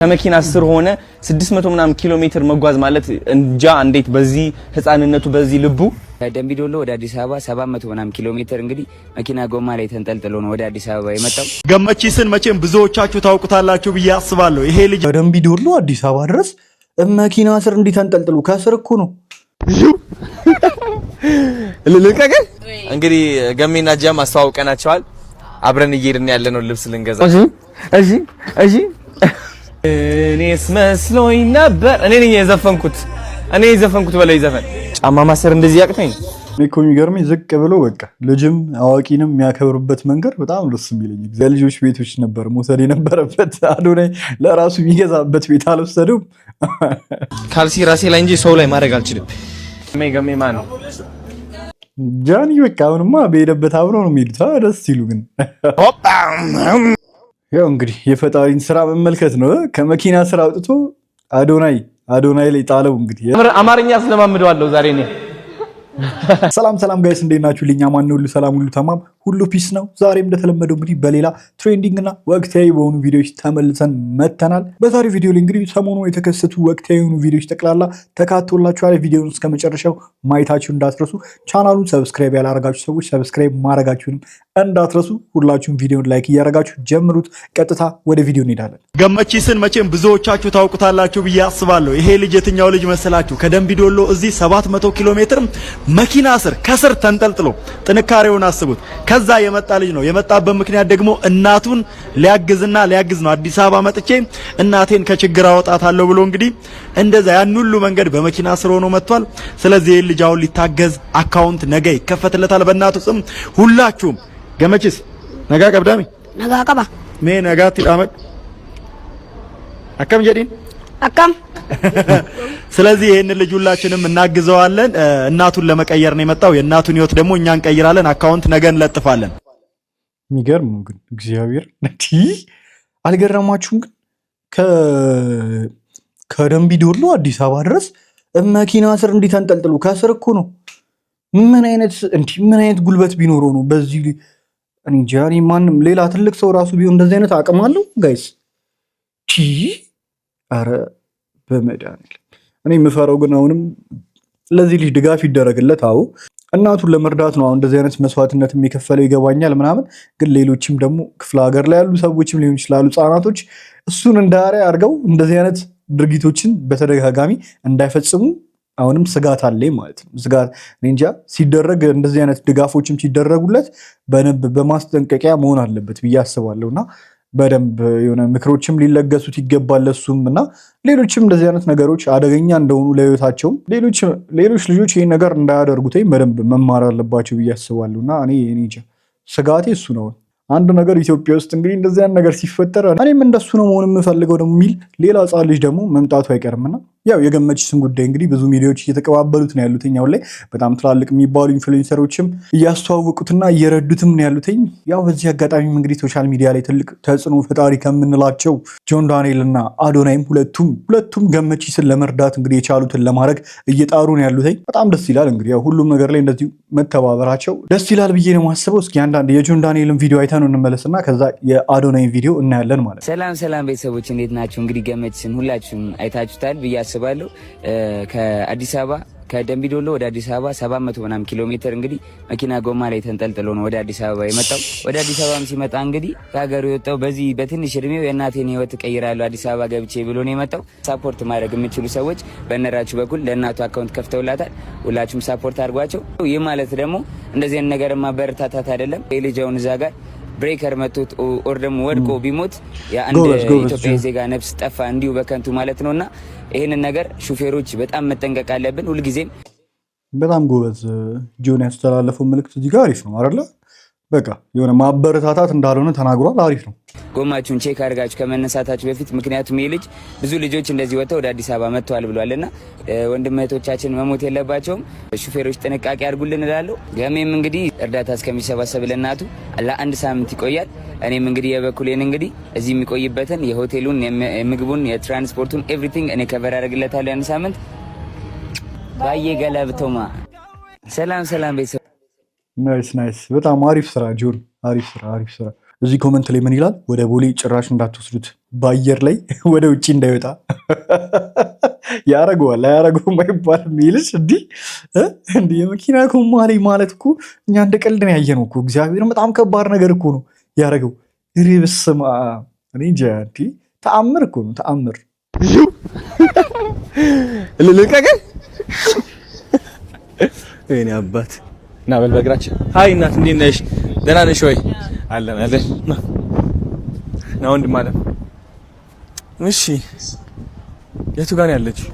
ከመኪና ስር ሆነ 600 ምናምን ኪሎ ሜትር መጓዝ ማለት እንጃ እንዴት በዚህ ህፃንነቱ በዚህ ልቡ ደምቢዶሎ ወደ አዲስ አበባ 700 ምናምን ኪሎ ሜትር እንግዲህ መኪና ጎማ ላይ ተንጠልጥሎ ነው ወደ አዲስ አበባ የመጣው። ገመቺስን መቼም ብዙዎቻችሁ ታውቁታላችሁ ብዬ አስባለሁ። ይሄ ልጅ ደምቢዶሎ አዲስ አበባ ድረስ መኪና ስር እንዲህ ተንጠልጥሎ ከስር እኮ ነው ልልቀቀ። እንግዲህ ገሜና ጃም አስተዋውቀናቸዋል። አብረን እየሄድን ያለነው ልብስ ልንገዛ። እሺ እኔስ መስሎኝ ነበር። እኔ ነኝ የዘፈንኩት በላይ ዘፈን ጫማ ማሰር እንደዚህ ያቅተኝ እኮ የሚገርመኝ ዝቅ ብሎ በቃ ልጅም አዋቂንም የሚያከብርበት መንገድ በጣም ደስ የሚለኝ። ለልጆች ቤቶች ነበር መውሰድ የነበረበት። አዶናይ ለራሱ የሚገዛበት ቤት አልወሰደውም። ካልሲ ራሴ ላይ እንጂ ሰው ላይ ማድረግ አልችልም። ገሜ ማን ነው? ጃኒ በቃ አሁንማ በሄደበት አብሮ ነው የሚሄዱት። ደስ ሲሉ ግን ያው እንግዲህ የፈጣሪን ስራ መመልከት ነው። ከመኪና ስራ አውጥቶ አዶናይ ላይ ጣለው። እንግዲህ አማርኛ ስለማምደዋለሁ ዛሬ ነው። ሰላም ጋይስ እንዴት ናችሁ? ልኛ ማን ሁሉ ሰላም ሁሉ ተማም ሁሉ ፒስ ነው። ዛሬም እንደተለመደው እንግዲህ በሌላ ትሬንዲንግ እና ወቅታዊ በሆኑ ቪዲዮዎች ተመልሰን መተናል። በዛሬው ቪዲዮ ላይ እንግዲህ ሰሞኑን የተከሰቱ ወቅታዊ የሆኑ ቪዲዮዎች ጠቅላላ ተካቶላችኋል። ቪዲዮውን እስከ መጨረሻው ማየታችሁ እንዳትረሱ። ቻናሉን ሰብስክራይብ ያላረጋችሁ ሰዎች ሰብስክራይብ ማድረጋችሁንም እንዳትረሱ። ሁላችሁም ቪዲዮውን ላይክ እያረጋችሁ ጀምሩት። ቀጥታ ወደ ቪዲዮ እንሄዳለን። ገመቺስን መቼም ብዙዎቻችሁ ታውቁታላችሁ ብዬ አስባለሁ። ይሄ ልጅ የትኛው ልጅ መሰላችሁ? ከደምቢዶሎ እዚህ 700 ኪሎ ሜትር መኪና ስር ከስር ተንጠልጥሎ ጥንካሬውን አስቡት። ከዛ የመጣ ልጅ ነው። የመጣበት ምክንያት ደግሞ እናቱን ሊያግዝ ነው። አዲስ አበባ መጥቼ እናቴን ከችግር አወጣታለሁ ብሎ እንግዲህ እንደዛ ያን ሁሉ መንገድ በመኪና ስር ሆኖ መጥቷል። ስለዚህ ይሄ ልጅ አሁን ሊታገዝ አካውንት ነገ ይከፈትለታል በእናቱ ስም። ሁላችሁም ገመቺስ ነጋ ቀብዳሚ ነጋ ቀባ ነጋ ትዳመቅ አከም ጀዲን አከም ስለዚህ ይሄን ልጅ ሁላችንም እናግዘዋለን። እናቱን ለመቀየር ነው የመጣው። የእናቱን ህይወት ደግሞ እኛ እንቀይራለን። አካውንት ነገ እንለጥፋለን። የሚገርም ነው ግን እግዚአብሔር አልገረማችሁም? ግን ከደምቢዶሎ አዲስ አበባ ድረስ መኪና ስር እንዲህ ተንጠልጥሎ ከስር እኮ ነው። ምን አይነት ጉልበት ቢኖረው ነው በዚህ እንጃ። ማንም ሌላ ትልቅ ሰው ራሱ ቢሆን እንደዚህ አይነት አቅም አለው ጋይስ? አረ በመድኃኒዓለም እኔ የምፈራው ግን አሁንም ለዚህ ልጅ ድጋፍ ይደረግለት። አዎ እናቱን ለመርዳት ነው አሁን እንደዚህ አይነት መስዋዕትነት የሚከፈለው ይገባኛል ምናምን። ግን ሌሎችም ደግሞ ክፍለ ሀገር ላይ ያሉ ሰዎችም ሊሆን ይችላሉ ህጻናቶች እሱን እንዳያሪያ አድርገው እንደዚህ አይነት ድርጊቶችን በተደጋጋሚ እንዳይፈጽሙ አሁንም ስጋት አለኝ ማለት ነው። ስጋት እንጃ ሲደረግ እንደዚህ አይነት ድጋፎችም ሲደረጉለት በማስጠንቀቂያ መሆን አለበት ብዬ አስባለሁና በደንብ የሆነ ምክሮችም ሊለገሱት ይገባል ለሱም እና ሌሎችም እንደዚህ አይነት ነገሮች አደገኛ እንደሆኑ ለህይወታቸውም ሌሎች ልጆች ይሄን ነገር እንዳያደርጉት በደንብ መማር አለባቸው ብዬ አስባለሁና እኔ እንጃ ስጋቴ እሱ ነው። አንድ ነገር ኢትዮጵያ ውስጥ እንግዲህ እንደዚህ አይነት ነገር ሲፈጠር እኔም እንደሱ ነው መሆን የምፈልገው ደግሞ የሚል ሌላ ህጻን ልጅ ደግሞ መምጣቱ አይቀርምና ያው የገመቺስን ጉዳይ እንግዲህ ብዙ ሚዲያዎች እየተቀባበሉት ነው ያሉት። አሁን ላይ በጣም ትላልቅ የሚባሉ ኢንፍሉዌንሰሮችም እያስተዋወቁትና እየረዱትም ነው ያሉት። ያው በዚህ አጋጣሚም እንግዲህ ሶሻል ሚዲያ ላይ ትልቅ ተጽዕኖ ፈጣሪ ከምንላቸው ጆን ዳንኤል እና አዶናይም ሁለቱም ገመቺስን ለመርዳት እንግዲህ የቻሉትን ለማድረግ እየጣሩ ነው ያሉት። በጣም ደስ ይላል። እንግዲህ ያው ሁሉም ነገር ላይ እንደዚሁ መተባበራቸው ደስ ይላል ብዬ ነው የማስበው። እስኪ አንዳንድ የጆን ዳንኤልን ቪዲዮ አይተን እንመለስና ከዛ የአዶናይን ቪዲዮ እናያለን ማለት ነው። ሰላም ቤተሰቦች እንዴት ናችሁ? እንግዲህ ገመቺስን ሁላችሁም አይታችሁታል ብዬ አስባለሁ። ከአዲስ አበባ ከደምቢዶሎ ወደ አዲስ አበባ 700 ምናምን ኪሎ ሜትር እንግዲህ መኪና ጎማ ላይ ተንጠልጥሎ ነው ወደ አዲስ አበባ የመጣው። ወደ አዲስ አበባም ሲመጣ እንግዲህ ከሀገሩ የወጣው በዚህ በትንሽ እድሜው የእናቴን ህይወት እቀይራለሁ አዲስ አበባ ገብቼ ብሎ ነው የመጣው። ሳፖርት ማድረግ የምችሉ ሰዎች በእነራችሁ በኩል ለእናቱ አካውንት ከፍተውላታል። ሁላችሁም ሳፖርት አድርጓቸው። ይህ ማለት ደግሞ እንደዚህ አይነት ነገር ማበረታታት አይደለም። የልጃውን እዛ ጋር ብሬከር መቶት ኦር ደግሞ ወድቆ ቢሞት የአንድ ኢትዮጵያዊ ዜጋ ነፍስ ጠፋ እንዲሁ በከንቱ ማለት ነውና ይሄንን ነገር ሹፌሮች በጣም መጠንቀቅ አለብን ሁልጊዜም። በጣም ጎበዝ ጆን ያስተላለፈው መልእክት እዚህ ጋር አሪፍ ነው አይደለ? በቃ የሆነ ማበረታታት እንዳልሆነ ተናግሯል። አሪፍ ነው። ጎማችሁን ቼክ አድርጋችሁ ከመነሳታችሁ በፊት ምክንያቱም ይሄ ልጅ ብዙ ልጆች እንደዚህ ወጥተው ወደ አዲስ አበባ መጥተዋል ብሏልና ወንድም እህቶቻችን መሞት የለባቸውም። ሹፌሮች ጥንቃቄ አድርጉልን እላለሁ። ገሜም እንግዲህ እርዳታ እስከሚሰባሰብ ለእናቱ ለአንድ ሳምንት ይቆያል። እኔም እንግዲህ የበኩሌን እንግዲህ እዚህ የሚቆይበትን የሆቴሉን፣ የምግቡን፣ የትራንስፖርቱን ኤቭሪቲንግ እኔ ከቨር አደርግለታለሁ ያን ሳምንት። ባዬ ገለብቶማ ሰላም ቤተሰብ። ናይስ በጣም አሪፍ ስራ ጆን፣ አሪፍ ስራ። እዚህ ኮመንት ላይ ምን ይላል? ወደ ቦሌ ጭራሽ እንዳትወስዱት በአየር ላይ ወደ ውጭ እንዳይወጣ ያረገዋል አያረገውም አይባልም። ይልሽ እንዲህ የመኪና ጎማ ላይ ማለት እኮ እኛ እንደ ቀልድ ነው ያየነው እኮ። እግዚአብሔር በጣም ከባድ ነገር እኮ ነው ያረገው። በስመ አብ እኔ እንጃ። ተአምር እኮ ነው ተአምር። ልልቀቅ እኔ አባት ና በል በእግራችን። ሃይ እናት እንዴት ነሽ? ደህና ነሽ ወይ? አለን አለን። ና ወንድም አለ። እሺ የቱ ጋር ነው ያለችው?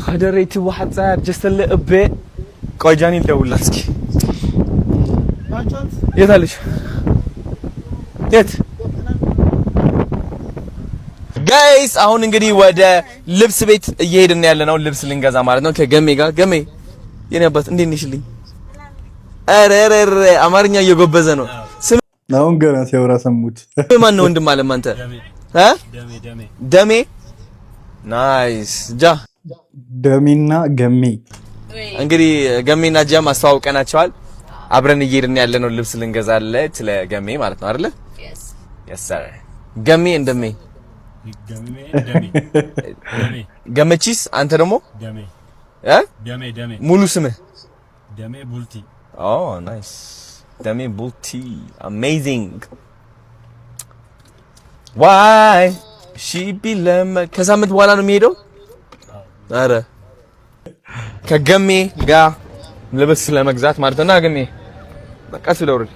ሀደሬቱ ወሐጻር ጀስተለ እቤ ቆይ ጃኒ ልደውልላት እስኪ። የት አለች? የት ጋይስ? አሁን እንግዲህ ወደ ልብስ ቤት እየሄድን ያለነው ልብስ ልንገዛ ማለት ነው ከገሜ ጋር። ገሜ የኔ አባት እንዴት ነሽልኝ? አረ አማርኛ እየጎበዘ ነው። አሁን ገና ሲያወራ ሰሙት። ማን ነው ወንድም አለም አንተ? ደሜ ናይስ ጃ ደሜና ገሜ እንግዲህ ገሜና ጃም አስተዋውቀናቸዋል። አብረን እየሄድን ያለነው ልብስ ልንገዛለት ለገሜ ማለት ነው አይደለ? yes sir ገሜ እንደሜ ገመቺስ አንተ ደግሞ ደሜ ሙሉ ስምህ ደሜ ቡልቲ። ኦ ናይስ ደሜ ቡልቲ አሜዚንግ ዋይ ሺ ቢለም ከሳምንት በኋላ ነው የሚሄደው። አረ ከገሜ ጋር ልብስ ለመግዛት ማለት ነው። ገሜ በቃ ስለውርድ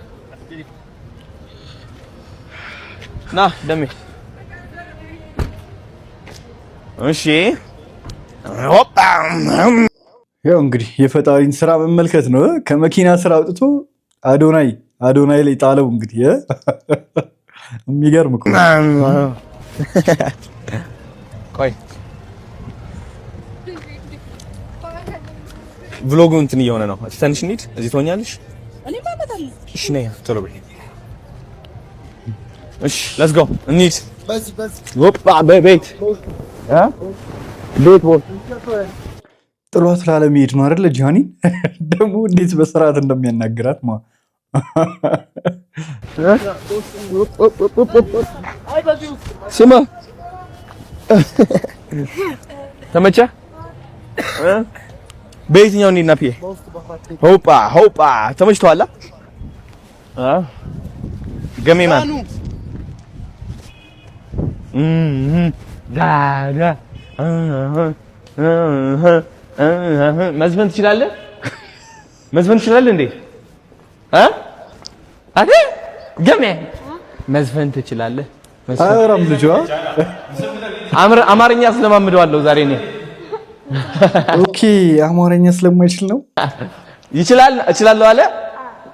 ና ደሜ እሺ ሆፓ ያው እንግዲህ የፈጣሪን ስራ መመልከት ነው። ከመኪና ስራ አውጥቶ አዶናይ ላይ ጣለው። እንግዲህ የሚገርም እኮ ቆይ ቭሎጉ እንትን እየሆነ ነው። ትንሽ እንሂድ። እዚህ ትሆኛለሽ? እሺ ነይ ቶሎ በይ። እሺ ሌትስ ጎ እንሂድ። ሆፓ ቤት ጥሏት ላለመሄድ ነው አይደለ? ጃኒ ደግሞ እንዴት በስርዓት እንደሚያናግራት ማ ስማ ተመቸ? በየትኛው እንሂድ? ናፒ ሆፓ ተመችቶሃል? ገሜ ማን ዳዳ መዝፈን ትችላለህ? መዝፈን ትችላለህ እንዴ? አደ ገሜ መዝፈን ትችላለህ? አራም ልጇ አማርኛ ስለማምደዋለሁ ዛሬ ነው። ኦኬ አማርኛ ስለማይችል ነው። ይችላል እችላለሁ አለ።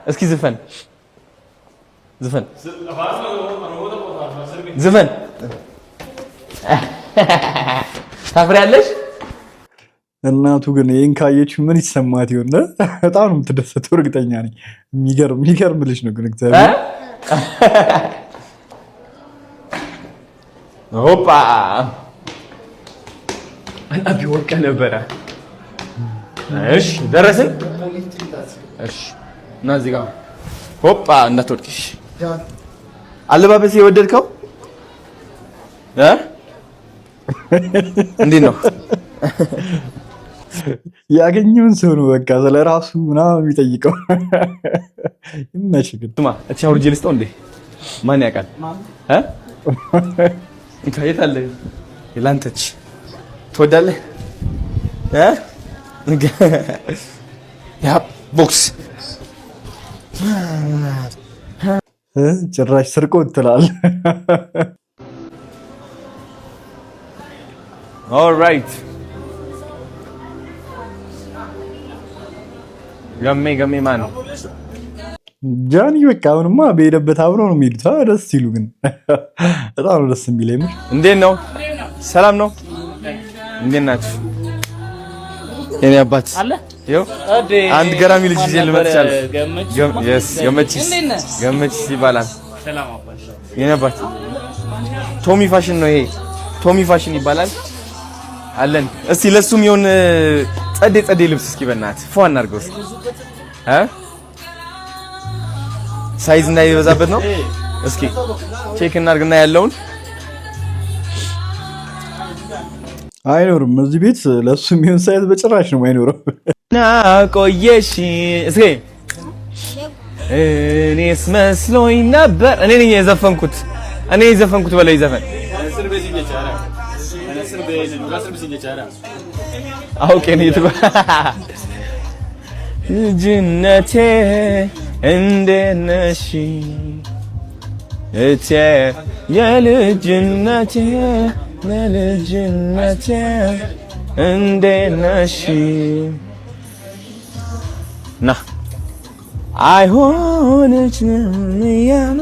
እስኪ ዝፈን ታፍሪያለሽ? እናቱ ግን ይሄን ካየች ምን ይሰማት ይሆን? በጣም ነው የምትደሰተው እርግጠኛ ነኝ። የሚገርም ልጅ ነው ግን እግዚአብሔር ሆፓ አናቢ ወርቀ ነበረ። እሺ ደረስን። እሺ እና እዚህ ጋር ሆፓ እንዳትወድቅሽ። አለባበሴ የወደድከው እንዴት ነው? ያገኘውን ሰው ነው በቃ ስለራሱ ምናምን የሚጠይቀው። ይመችህ ግን ስማ፣ እቺ አውርጄ ልስጠው እንዴ? ማን ያውቃል? እንካየት አለ ይላንተች ትወዳለህ? ያ ቦክስ ጭራሽ ስርቆት ትላለህ። ኦልራይት ገሜ ማን ነው? ጃኒ በቃ አሁንማ በሄደበት አብረው ነው የሚሄዱት። ደስ ሲሉ ግን በጣም ነው ደስ የሚለኝ። እንዴት ነው? ሰላም ነው? እንዴት ናችሁ? የኔ አባት ይኸው አንድ ገራሚ ልጅ ይዤ ልመጥቻለሁ። ገመችስ ይባላል። የኔ አባት ቶሚ ፋሽን ነው ይሄ። ቶሚ ፋሽን ይባላል አለን። እስቲ ለሱም ይሁን ጸዴ ልብስ እስኪ በእናትህ ፏ እናድርገው እስኪ ሳይዝ እንዳይበዛበት ነው። እስኪ ቼክ እናድርግና ያለውን አይኖርም እዚህ ቤት ለሱ የሚሆን ሳይዝ በጭራሽ ነው አይኖርም። ና ቆየሽ እስኪ እኔስ መስሎኝ ነበር። እኔ ነኝ የዘፈንኩት በላይ ዘፈን አውቄ ነው የተባለ ልጅነቴ እንዴት ነሽ እቴ የልጅነቴ እንዴት ነሽ ና አይሆንሽም ያሉ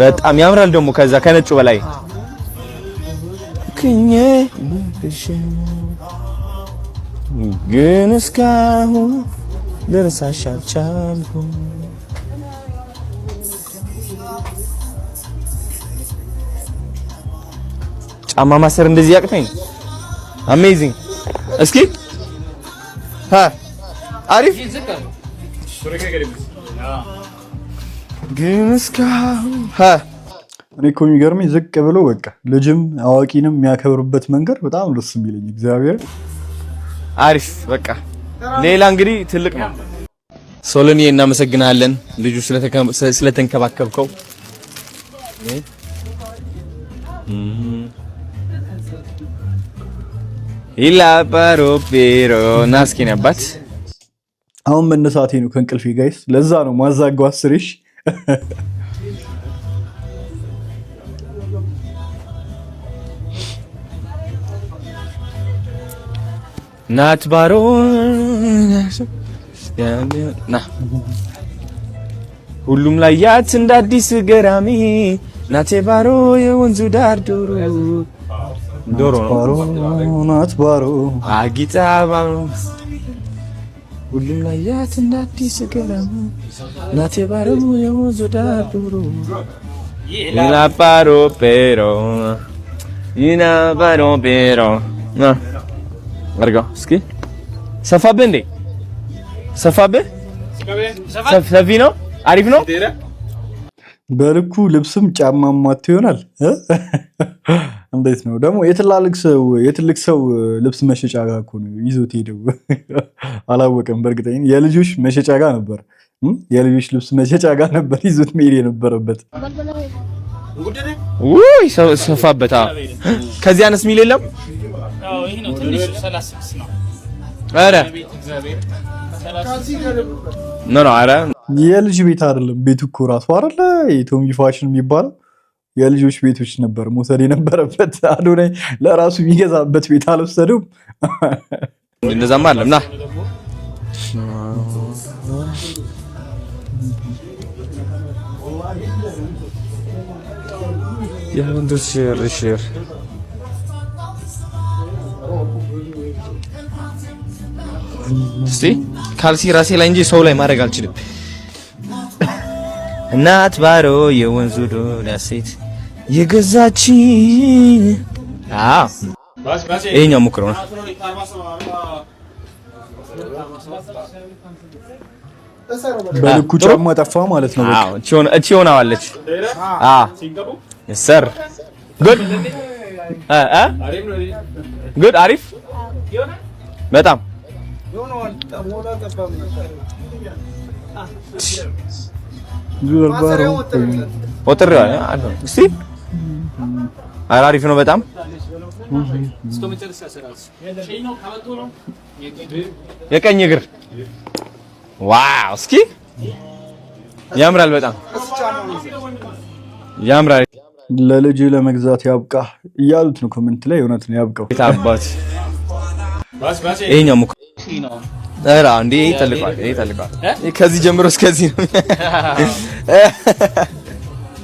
በጣም ያምራል ደግሞ ከዛ ከነጩ በላይ ግን እስካሁን ልረሳሽ አልቻልኩም። ጫማ ማሰር እንደዚህ ያቅተኝ አሜዚንግ። እስኪ አሪፍ ግን እስካሁን እኔ እኮ የሚገርመኝ ዝቅ ብሎ በቃ ልጅም አዋቂንም የሚያከብርበት መንገድ በጣም ደስ የሚለኝ እግዚአብሔር አሪፍ በቃ ሌላ እንግዲህ ትልቅ ነው። ሶሎኒ እናመሰግናለን ልጁ ስለተንከባከብከው። ኢላ ፓሮፔሮ ናስኪን አባት አሁን መነሳቴ ነው ከእንቅልፌ ጋይስ፣ ለዛ ነው ማዛጋው አስርሽ ናት ባሮ ና ሁሉም ላይ ያት እንደ አዲስ ገራሚ ናቴ ባሮ የወንዙ ዳር ዶሮ ናት ባሮ አጊጣ ባሮ ሁሉም ላይ ያት እንደ አዲስ ገራሚ ናቴ ባሮ የወንዙ ዳር ዶሮ ይና ባሮ ፔሮ ና አርጋው እስኪ ሰፋብህ እንዴ ሰፋብህ ሰፊ ነው አሪፍ ነው በልኩ ልብስም ጫማም ማት ይሆናል እንዴት ነው ደግሞ የትልቅ ሰው ልብስ መሸጫ ጋር እኮ ነው ይዞት ሄደው አላወቀም በእርግጠኝ የልጆች መሸጫ ጋር ነበር የልጆች ልብስ መሸጫ ጋር ነበር ይዞት መሄድ የነበረበት ውይ ሰፋበታ ከዚህ አነስ ሚል የለም ይሄ ነው ትንሽ 36 ነው። አረ ኖ አረ የልጅ ቤት አይደለም ቤቱ እኮ ራሱ አይደለ የቶሚ ፋሽን የሚባለው የልጆች ቤቶች ነበር መውሰድ የነበረበት። አዶናይ ለራሱ የሚገዛበት ቤት አልወሰደውም። እንደዛማ አይደለም ና የወንዶች ሽር እስቲ ካልሲ ራሴ ላይ እንጂ ሰው ላይ ማድረግ አልችልም። እናት ባሮ የወንዙ ዶላ ሴት የገዛች ይሄኛው ሙክሮ ነው። በልኩ ጫማ ጠፋ ማለት ነው። በቃ እቺ ሆናለች። ሰር ጉድ አሪፍ በጣም አሪፍ ነው በጣም የቀኝ እግር ዋው እስኪ ያምራል በጣም ያምራል። ለልጅ ለመግዛት ያብቃ እያሉት ነው ኮሜንት ላይ እውነት ነው ያብቃው ታባት ይሄኛው ሙክ አራ እንዴ ይተልቃል ከዚህ ጀምሮ እስከዚህ ነው።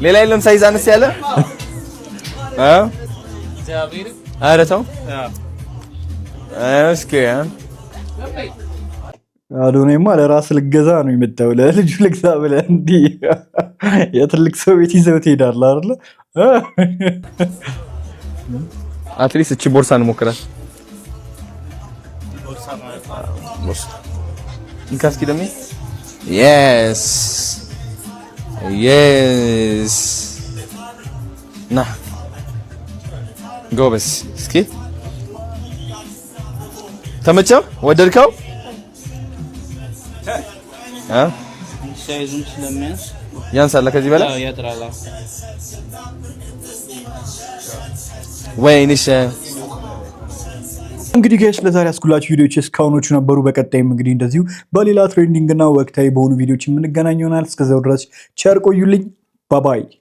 ሌላ የለም ሳይዝ አነስ ያለ አረ ተው እስኪ አዶናይማ ለራስ ልገዛ ነው የመጣው ለልጁ ልግዛ ብለህ እንዴ የትልቅ ሰው ቤት ይዘው ትሄዳለህ አይደል? አትሊስት እቺ ቦርሳ እንሞክራት። ቦርሳ እንካስኪ ደሜ የስ የስ ና ጎበስ። እስኪ ተመቸው? ወደድከው? ሳይዙን ስለሚያንስ ያንሳል ከዚህ በላይ ያጥራላ። ወይንሽ እንግዲህ ጋይስ ለዛሬ ያስኩላችሁ ቪዲዮዎች እስካሁኖቹ ነበሩ። በቀጣይም እንግዲህ እንደዚሁ በሌላ ትሬንዲንግ እና ወቅታዊ በሆኑ ቪዲዮዎች የምንገናኝ ይሆናል። እስከዛው ድረስ ቸር ቆዩልኝ። ባባይ